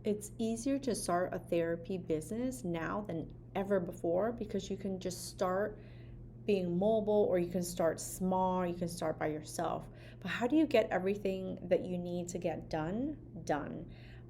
It's easier to start a therapy business now than ever before because you can just start being mobile, or you can start small, you can start by yourself. But how do you get everything that you need to get done?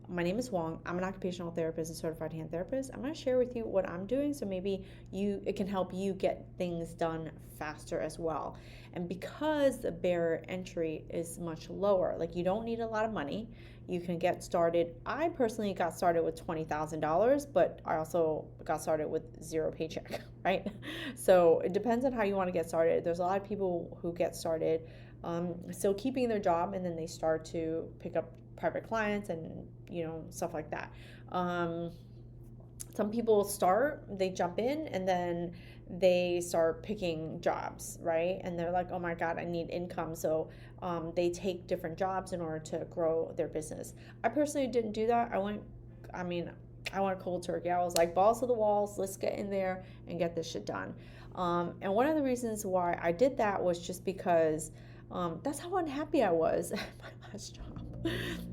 My name is Wong. I'm an occupational therapist and certified hand therapist. I'm going to share with you what I'm doing so maybe it can help you get things done faster as well. And because the barrier entry is much lower, like you don't need a lot of money, you can get started. I personally got started with $20,000, but I also got started with zero paycheck, right? So it depends on how you want to get started. There's a lot of people who get started still keeping their job, and then they start to pick up private clients and stuff like that. Some people they jump in, and then they start picking jobs, right? And they're like, oh my God, I need income. So they take different jobs in order to grow their business. I personally didn't do that. I went cold turkey. I was like, balls to the walls, let's get in there and get this shit done. And one of the reasons why I did that was just because that's how unhappy I was at my last job.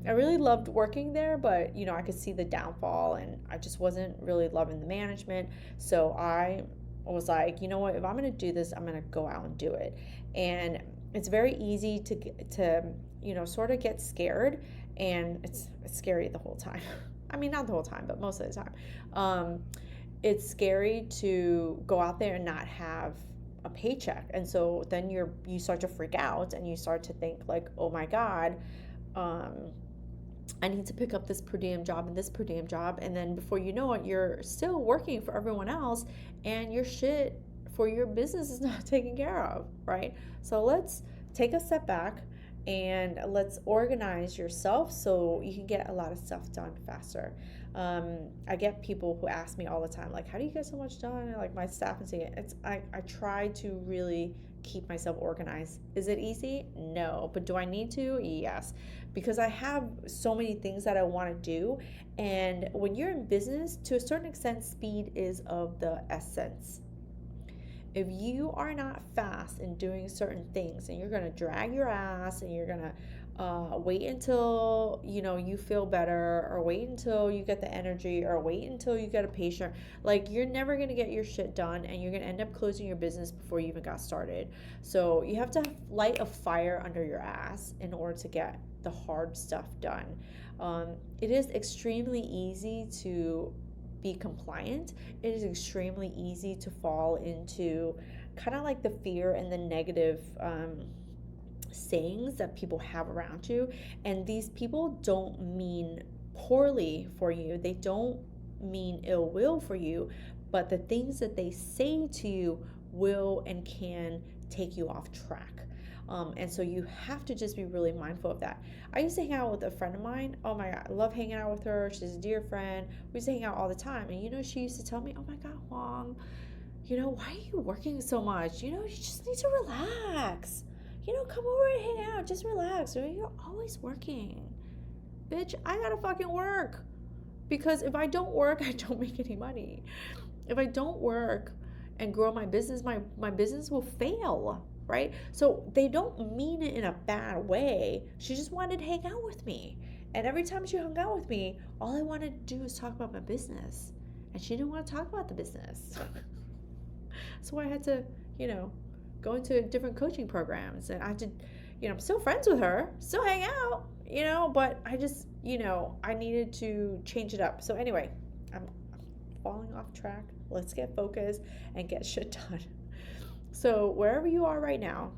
I really loved working there, but I could see the downfall, and I just wasn't really loving the management. So I was like, you know what? If I'm going to do this, I'm going to go out and do it. And it's very easy to sort of get scared, and it's scary the whole time. I mean, not the whole time, but most of the time. It's scary to go out there and not have a paycheck, and so then you start to freak out, and you start to think like, oh my God, I need to pick up this per diem job and this per diem job. And then before you know it, you're still working for everyone else, and your shit for your business is not taken care of, right? So let's take a step back and let's organize yourself so you can get a lot of stuff done faster. I get people who ask me all the time, like, how do you get so much done? And like my staff and say, I try to really keep myself organized. Is it easy? No. But do I need to? Yes. Because I have so many things that I want to do. And when you're in business, to a certain extent, speed is of the essence. If you are not fast in doing certain things, and you're going to drag your ass, and you're going to wait until you feel better, or wait until you get the energy, or wait until you get a patient, like you're never going to get your shit done, and you're going to end up closing your business before you even got started. So you have to light a fire under your ass in order to get the hard stuff done. It is extremely easy to be compliant. It is extremely easy to fall into kind of like the fear and the negative sayings that people have around you. And these people don't mean poorly for you, they don't mean ill will for you, but the things that they say to you will and can take you off track. And so you have to just be really mindful of that. I used to hang out with a friend of mine. Oh my God, I love hanging out with her. She's a dear friend. We used to hang out all the time. And she used to tell me, oh my God, Huang, why are you working so much? You just need to relax. Come over and hang out. Just relax. You're always working. Bitch, I gotta fucking work. Because if I don't work, I don't make any money. If I don't work and grow my business, my business will fail, right? So they don't mean it in a bad way. She just wanted to hang out with me. And every time she hung out with me, all I wanted to do was talk about my business. And she didn't want to talk about the business. So I had to, go into different coaching programs. And I had to, I'm still friends with her, still hang out, but I just, I needed to change it up. So anyway, I'm falling off track. Let's get focused and get shit done. So wherever you are right now,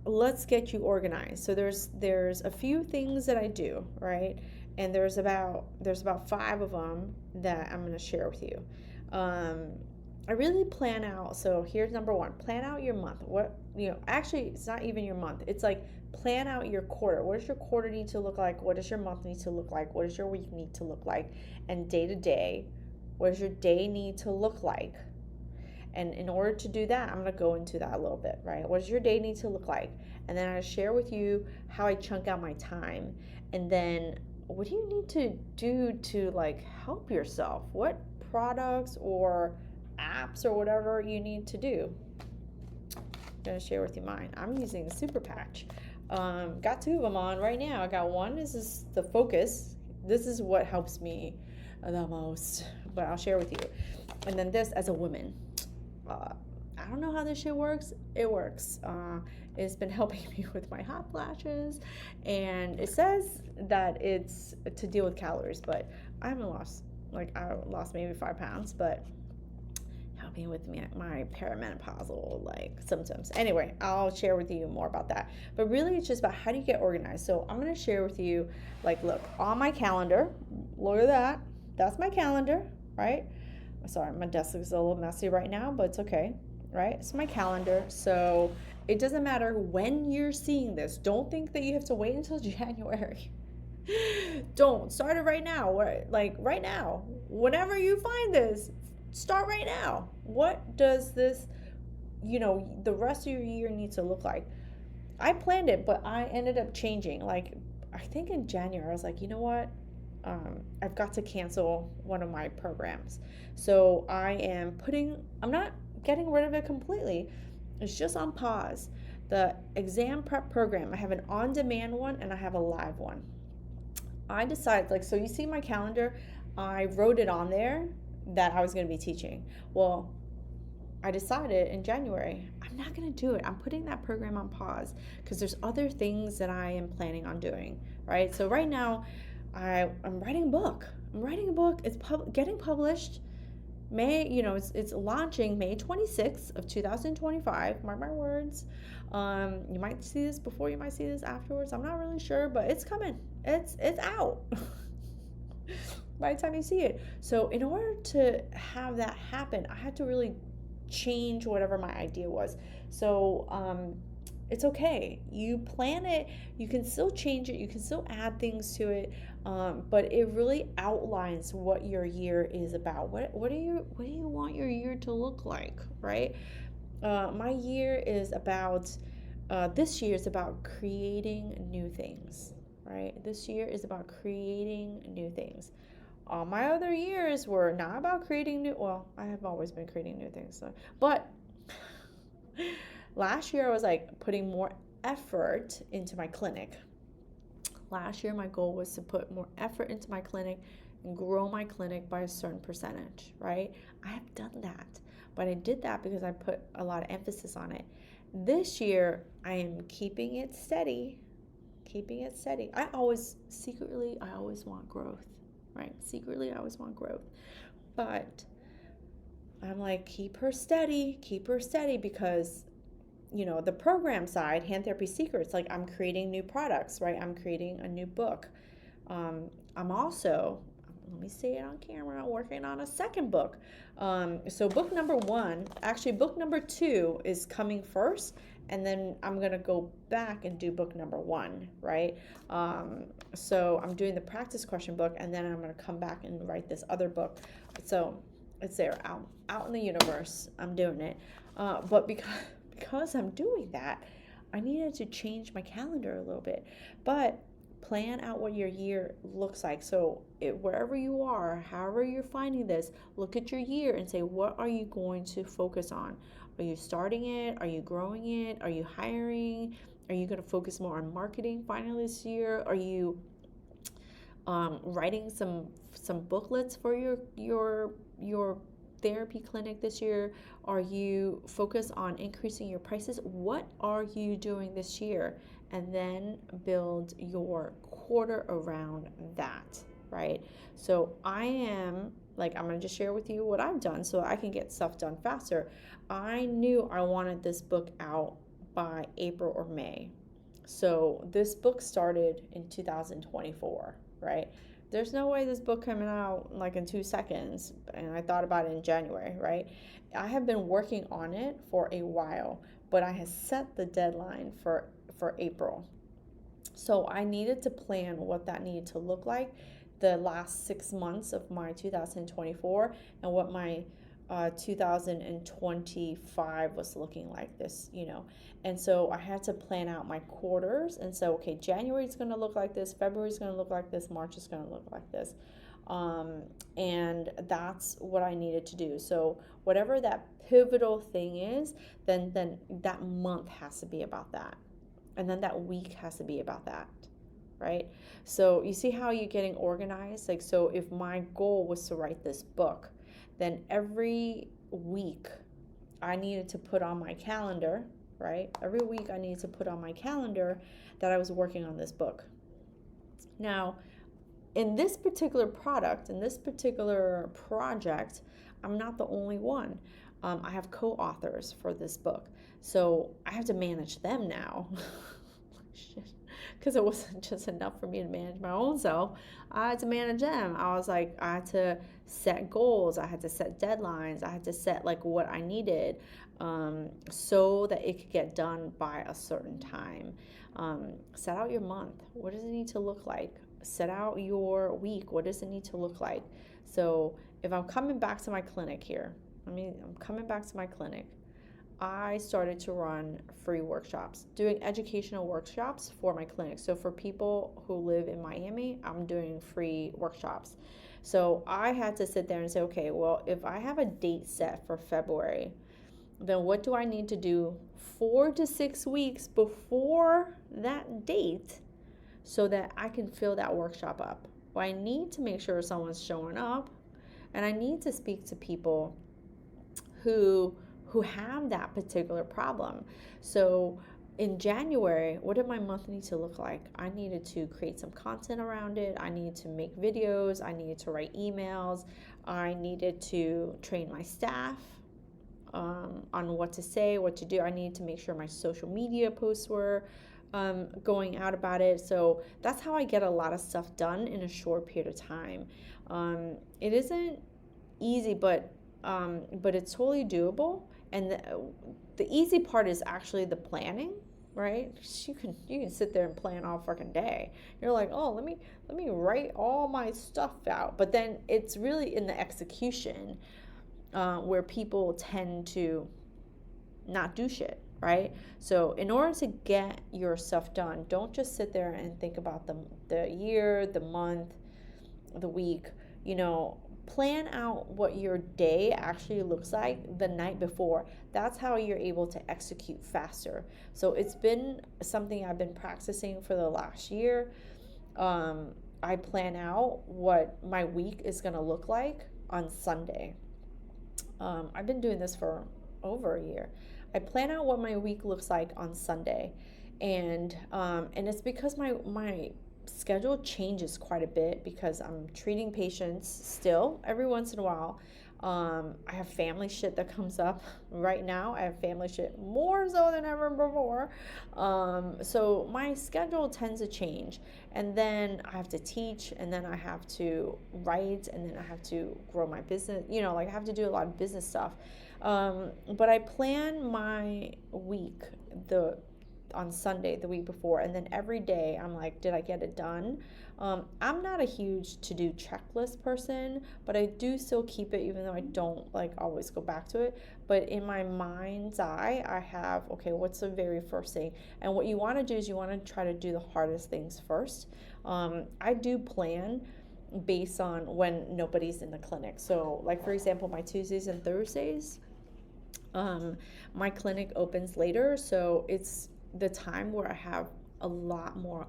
let's get you organized. So there's a few things that I do, right? And there's about 5 of them that I'm going to share with you. I really plan out. So here's number 1: plan out your month. Actually, it's not even your month. It's like plan out your quarter. What does your quarter need to look like? What does your month need to look like? What does your week need to look like? And day to day, what does your day need to look like? And in order to do that, I'm going to go into that a little bit, right? What does your day need to look like? And then I share with you how I chunk out my time. And then what do you need to do to help yourself? What products or apps or whatever you need to do. I'm going to share with you mine. I'm using the Super Patch. Got 2 of them on right now. I got one. This is the Focus. this is what helps me the most, but I'll share with you. And then this, as a woman, I don't know how this shit works. It works. It's been helping me with my hot flashes, and it says that it's to deal with calories, but I haven't lost, like, I lost maybe 5 pounds, but helping with my perimenopausal like symptoms. Anyway, I'll share with you more about that. But really, it's just about how do you get organized. So I'm gonna share with you, like, look on my calendar. Look at that. That's my calendar, right? Sorry, my desk is a little messy right now, but it's okay, right? It's my calendar. So it doesn't matter when you're seeing this. Don't think that you have to wait until January. Don't start it right now. Like right now, whenever you find this, start right now. What does this, the rest of your year need to look like? I planned it, but I ended up changing. Like, I think in January, I was like, you know what? I've got to cancel one of my programs. So I'm not getting rid of it completely. It's just on pause. The exam prep program, I have an on-demand one and I have a live one. I decided, like, so you see my calendar, I wrote it on there that I was going to be teaching. Well, I decided in January, I'm not going to do it. I'm putting that program on pause because there's other things that I am planning on doing, right? So right now, I'm writing a book. It's getting published. It's launching May 26th of 2025. Mark my words. You might see this before, you might see this afterwards. I'm not really sure, but it's coming. It's out by the time you see it. So in order to have that happen, I had to really change whatever my idea was. So it's okay. You plan it. You can still change it. You can still add things to it. But it really outlines what your year is about. What do you want your year to look like, right? My year is about. This year is about creating new things, right? This year is about creating new things. All my other years were not about creating new. Well, I have always been creating new things, but last year I was like putting more effort into my clinic. Last year my goal was to put more effort into my clinic and grow my clinic by a certain percentage, right? I have done that, but I did that because I put a lot of emphasis on it. This year I am keeping it steady. I always want growth, right? Secretly I always want growth, but I'm like, keep her steady because the program side, Hand Therapy Secrets, like, I'm creating new products, right? I'm creating a new book. I'm also, let me say it on camera, I'm working on a second book. So book number 2 is coming first, and then I'm going to go back and do book number 1, right? So I'm doing the practice question book, and then I'm going to come back and write this other book. So it's there, out in the universe. I'm doing it. But because I'm doing that, I needed to change my calendar a little bit. But plan out what your year looks like. So wherever you are, however you're finding this, look at your year and say, what are you going to focus on? Are you starting it? Are you growing it? Are you hiring? Are you going to focus more on marketing finally this year? Are you writing some booklets for your therapy clinic this year? Are you focused on increasing your prices? What are you doing this year? And then build your quarter around that, right? So I'm going to just share with you what I've done so I can get stuff done faster. I knew I wanted this book out by April or May. So this book started in 2024, right? There's no way this book coming out like in 2 seconds, and I thought about it in January, right? I have been working on it for a while, but I had set the deadline for April. So I needed to plan what that needed to look like the last 6 months of my 2024 and what my 2025 was looking like this, And so I had to plan out my quarters and say, okay, January is going to look like this, February is going to look like this, March is going to look like this. And that's what I needed to do. So whatever that pivotal thing is, then that month has to be about that. And then that week has to be about that, right? So you see how you're getting organized? Like, so if my goal was to write this book, then every week I needed to put on my calendar, right? Every week I needed to put on my calendar that I was working on this book. Now, in this particular product, in this particular project, I'm not the only one. I have co-authors for this book. So I have to manage them now. Because it wasn't just enough for me to manage my own self. I had to manage them. I was like, I had to set goals. I had to set deadlines. I had to set like what I needed so that it could get done by a certain time. Set out your month. What does it need to look like? Set out your week. What does it need to look like? So if I'm coming back to my clinic here, I'm coming back to my clinic. I started to run free workshops, doing educational workshops for my clinic. So for people who live in Miami, I'm doing free workshops. So I had to sit there and say, okay, well, if I have a date set for February, then what do I need to do 4 to 6 weeks before that date so that I can fill that workshop up? Well, I need to make sure someone's showing up, and I need to speak to people who have that particular problem. So in January, what did my month need to look like? I needed to create some content around it. I needed to make videos. I needed to write emails. I needed to train my staff on what to say, what to do. I needed to make sure my social media posts were going out about it. So that's how I get a lot of stuff done in a short period of time. It isn't easy, but it's totally doable. And the easy part is actually the planning, right? You can sit there and plan all freaking day. You're like, oh, let me write all my stuff out. But then it's really in the execution where people tend to not do shit, right? So in order to get your stuff done, don't just sit there and think about the year, the month, the week. Plan out what your day actually looks like the night before. That's how you're able to execute faster. So it's been something I've been practicing for the last year. I plan out what my week is going to look like on Sunday. I've been doing this for over a year. I plan out what my week looks like on Sunday, and it's because my schedule changes quite a bit because I'm treating patients still every once in a while. I have family shit that comes up right now. I have family shit more so than ever before. So my schedule tends to change, and then I have to teach, and then I have to write, and then I have to grow my business. I have to do a lot of business stuff. But I plan my week on Sunday the week before, and then every day I'm like, did I get it done? I'm not a huge to-do checklist person, but I do still keep it, even though I don't always go back to it. But in my mind's eye, I have, okay, what's the very first thing? And what you want to do is you want to try to do the hardest things first. I do plan based on when nobody's in the clinic. So for example, my Tuesdays and Thursdays, my clinic opens later, so it's the time where I have a lot more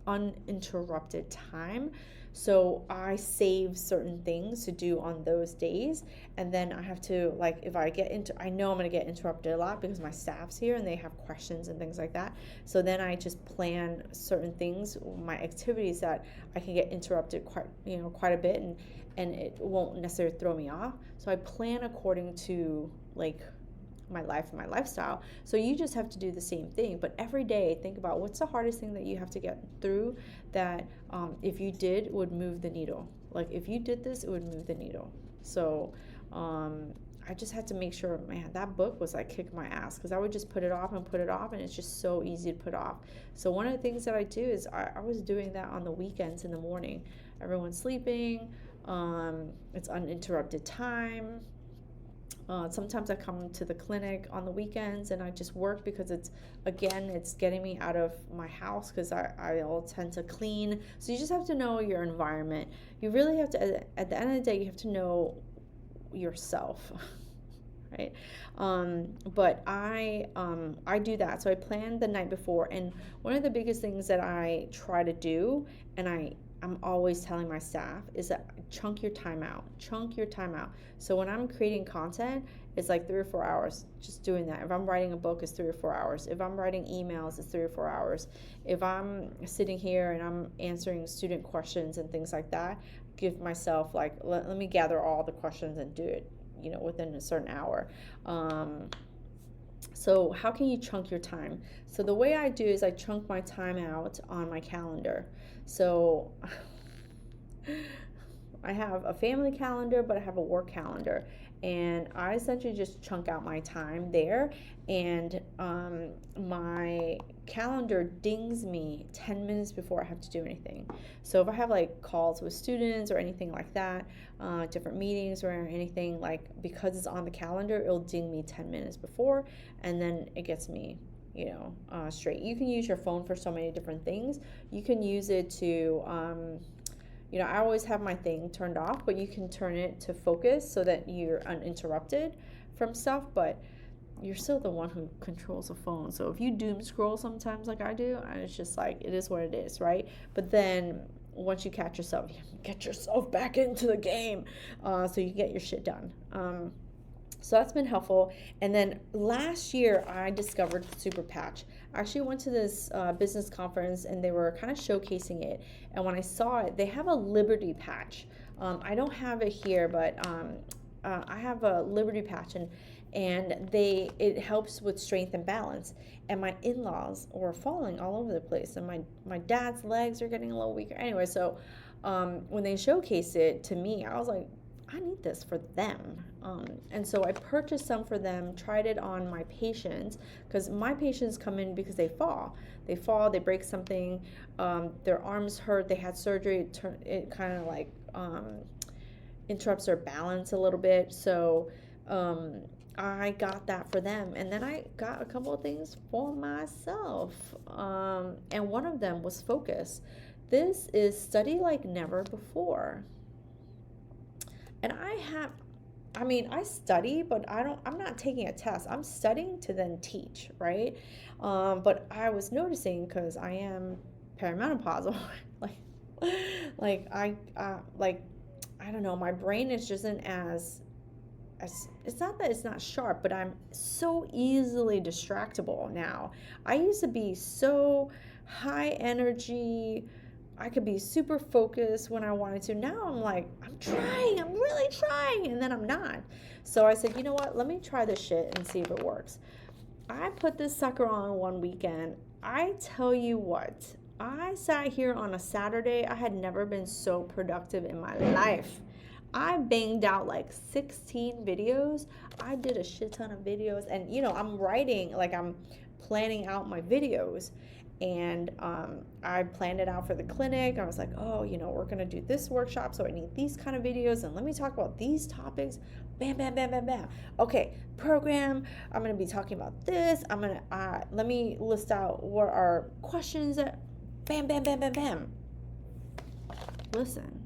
uninterrupted time. So I save certain things to do on those days, and then I have to, if I know I'm going to get interrupted a lot because my staff's here and they have questions and things like that. So then I just plan certain things, my activities that I can get interrupted quite a bit, and it won't necessarily throw me off. So I plan according to my life and my lifestyle. So you just have to do the same thing, but every day think about what's the hardest thing that you have to get through that if you did would move the needle. If you did this, it would move the needle. So I just had to make sure, man, that book was kicking my ass, because I would just put it off, and it's just so easy to put off. So one of the things that I do is I was doing that on the weekends in the morning. Everyone's sleeping, it's uninterrupted time. Sometimes I come to the clinic on the weekends and I just work, because it's getting me out of my house, because I'll tend to clean. So you just have to know your environment. You really have to, at the end of the day, you have to know yourself. right? But I do that. So I plan the night before, and one of the biggest things that I try to do, and I'm always telling my staff, is that chunk your time out. Chunk your time out. So when I'm creating content, it's like 3 or 4 hours just doing that. If I'm writing a book, it's 3 or 4 hours. If I'm writing emails, it's 3 or 4 hours. If I'm sitting here and I'm answering student questions and things like that, give myself like, let me gather all the questions and do it, within a certain hour. So how can you chunk your time? So the way I do is I chunk my time out on my calendar. So I have a family calendar, but I have a work calendar, and I essentially just chunk out my time there, and my calendar dings me 10 minutes before I have to do anything. So if I have like calls with students or anything like that, different meetings or anything, like, because it's on the calendar, it'll ding me 10 minutes before, and then it gets me straight. You can use your phone for so many different things. You can use it to I always have my thing turned off, but you can turn it to focus so that you're uninterrupted from stuff, but you're still the one who controls the phone. So if you doom scroll sometimes like I do, it's just like, it is what it is, right? But then once you catch yourself, you get yourself back into the game, so you get your shit done. So that's been helpful. And then last year, I discovered Super Patch. I actually went to this business conference, and they were kind of showcasing it. And when I saw it, they have a Liberty Patch. I don't have it here, but I have a Liberty Patch, and it helps with strength and balance. And my in-laws were falling all over the place, and my dad's legs are getting a little weaker. Anyway, so when they showcased it to me, I was like, I need this for them. And so I purchased some for them, tried it on my patients, because my patients come in because they fall, they break something, their arms hurt, they had surgery, it kind of like interrupts their balance a little bit. So I got that for them, and then I got a couple of things for myself, and one of them was focus. This is Study Like Never Before. And I study, but I'm not taking a test. I'm studying to then teach, right? But I was noticing, because I am perimenopausal, I don't know, my brain is just isn't as, it's not that it's not sharp, but I'm so easily distractible now. I used to be so high energy, I could be super focused when I wanted to. Now I'm like, I'm really trying, and then I'm not. So I said, you know what, let me try this shit and see if it works. I put this sucker on one weekend. I tell you what, I sat here on a Saturday. I had never been so productive in my life. I banged out like 16 videos. I did a shit ton of videos, and I'm writing, like, I'm planning out my videos. And I planned it out for the clinic. I was like, we're going to do this workshop, so I need these kind of videos, and let me talk about these topics. Bam, bam, bam, bam, bam. Okay, program, I'm going to be talking about this. Let me list out what are questions. Bam, bam, bam, bam, bam. Listen,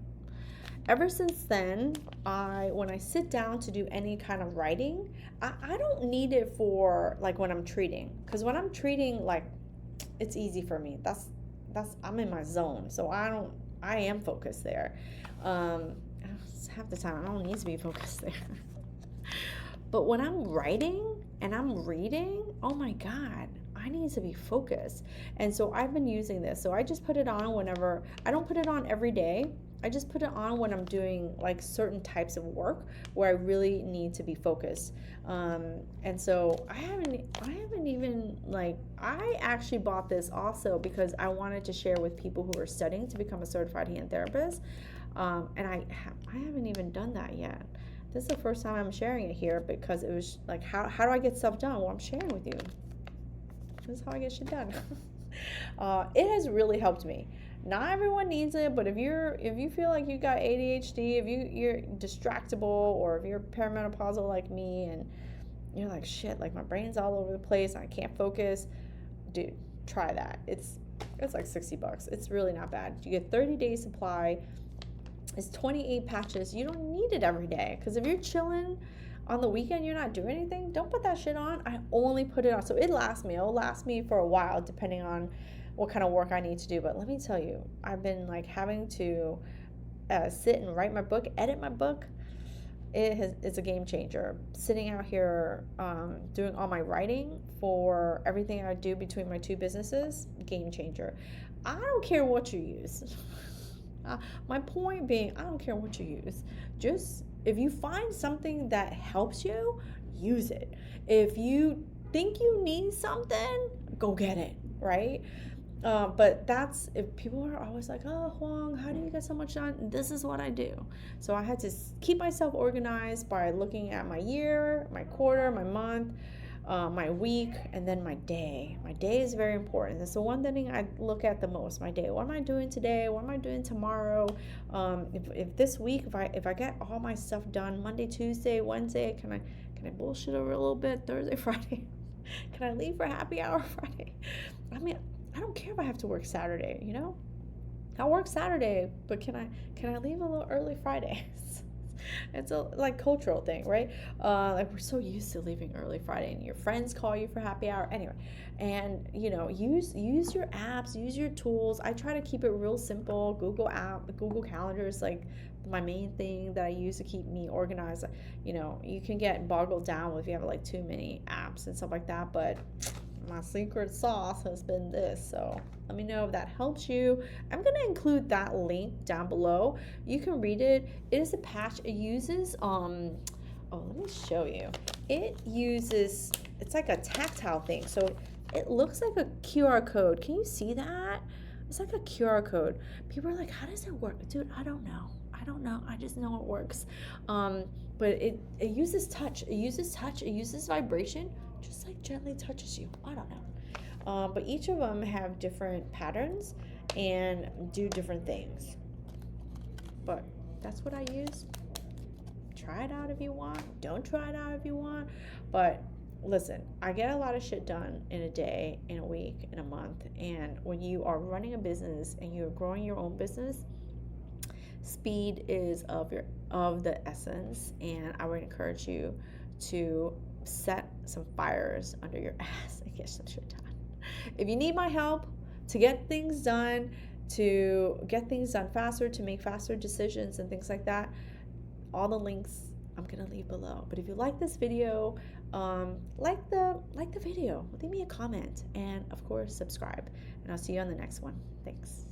ever since then, when I sit down to do any kind of writing, I don't need it for, like, when I'm treating. Because when I'm treating, like, it's easy for me. That's I'm in my zone, so I am focused there. Half the time I don't need to be focused there. But when I'm writing and I'm reading, oh my God, I need to be focused. And so I've been using this. So I just put it on whenever. I don't put it on every day. I just put it on when I'm doing like certain types of work where I really need to be focused. And so I haven't even, like, I actually bought this also because I wanted to share with people who are studying to become a certified hand therapist. And I haven't even done that yet. This is the first time I'm sharing it here because it was like, how do I get stuff done? Well, I'm sharing with you. This is how I get shit done. It has really helped me. Not everyone needs it, but if you feel like you got ADHD, if you're distractible, or if you're perimenopausal like me and you're like, shit, like my brain's all over the place, I can't focus, dude, try that. It's like $60. It's really not bad. You get 30-day supply. It's 28 patches. You don't need it every day, because if you're chilling, on the weekend you're not doing anything, don't put that shit on. I only put it on. So it'll last me for a while depending on what kind of work I need to do. But let me tell you, I've been like having to sit and write my book, edit my book. It's a game changer. Sitting out here doing all my writing for everything I do between my two businesses, game changer. I don't care what you use. My point being, I don't care what you use. Just if you find something that helps you, use it. If you think you need something, go get it, right? But that's, if people are always like, oh, Huang, how do you get so much done? This is what I do. So I had to keep myself organized by looking at my year, my quarter, my month, my week, and then my day. My day is very important. That's the one thing I look at the most. My day. What am I doing today? What am I doing tomorrow? If this week, if I get all my stuff done Monday, Tuesday, Wednesday, can I bullshit over a little bit Thursday, Friday? Can I leave for happy hour Friday? I mean, I don't care if I have to work Saturday, you know? I'll work Saturday, but can I leave a little early Friday? It's a like cultural thing, right? Like we're so used to leaving early Friday, and your friends call you for happy hour anyway. And use your apps, use your tools. I try to keep it real simple. Google Calendar is like my main thing that I use to keep me organized. You can get boggled down if you have like too many apps and stuff like that, but my secret sauce has been this. So let me know if that helps you. I'm going to include that link down below. You can read it. It is a patch. It uses let me show you. It's like a tactile thing. So it looks like a QR code. Can you see that? It's like a QR code. People are like, how does it work? Dude, I don't know. I just know it works. But it uses touch. It uses vibration. Just like gently touches you. I don't know. But each of them have different patterns and do different things. But that's what I use. Try it out if you want. Don't try it out if you want. But listen, I get a lot of shit done in a day, in a week, in a month. And when you are running a business and you're growing your own business, speed is of the essence. And I would encourage you to set some fires under your ass and get some shit done. If you need my help to get things done faster, to make faster decisions and things like that, all the links I'm gonna leave below. But if you like this video, like the video, leave me a comment, and of course subscribe, and I'll see you on the next one. Thanks.